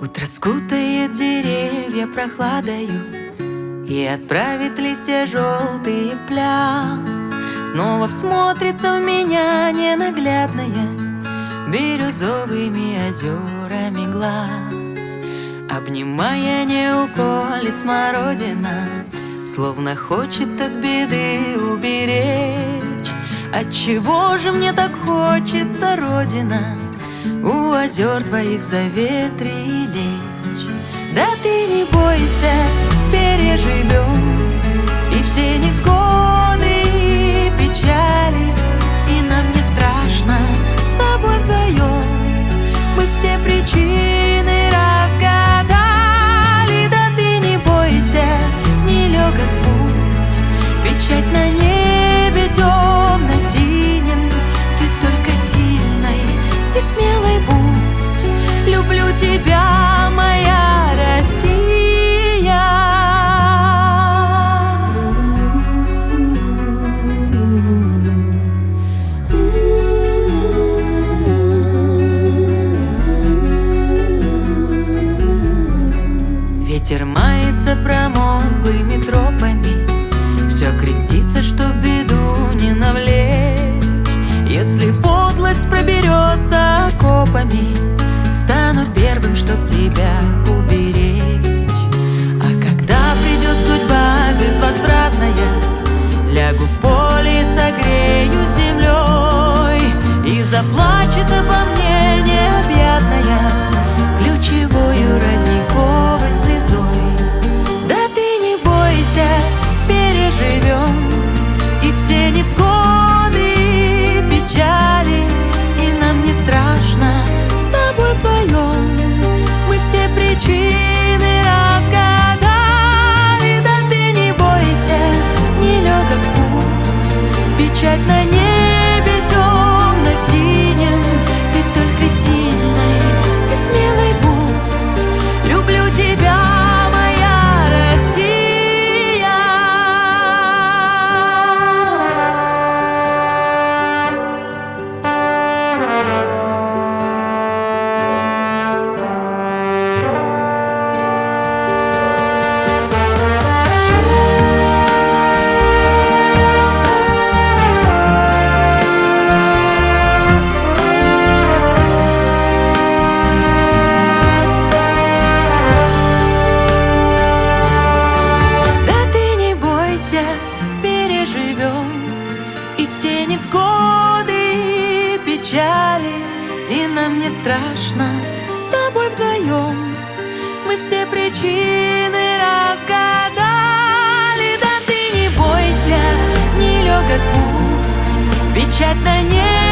Утро скутает деревья прохладою и отправит листья желтые в пляс. Снова всмотрится в меня ненаглядная бирюзовыми озерами глаз. Обнимая, не уколет смородина, словно хочет от беды уберечь. Отчего же мне так хочется, Родина, у озер твоих в заветре лечь? Да ты не бойся, переживем и все невзгоды и печали, и нам не страшно с тобой вдвоем. Мы все причины разгадали. Да ты не бойся, нелегок путь, печать на небе темно-синем. Ты только сильной и смелой будь. Люблю тебя, моя Россия. Ветер мается промозглыми тропами, все крестится, чтоб беду не навлечь. Если подлость проберется окопами, встану первым, чтоб тебя уберечь. А когда придет судьба безвозвратная, лягу в поле и согрею землей, и заплачет обо мне необъятная ключевою родниковой слезой. Да ты не бойся, переживем и все невзгоды и печали, и нам не страшно с тобой вдвоем. Мы все причины разгадали. Да ты не бойся, нелегок путь, печать на небе темно-синем. Ты только сильной и смелой будь. Люблю тебя, моя Россия. Переживем и все невзгоды и печали, и нам не страшно с тобой вдвоем. Мы все причины разгадали. Да ты не бойся, нелегок путь, печать на небе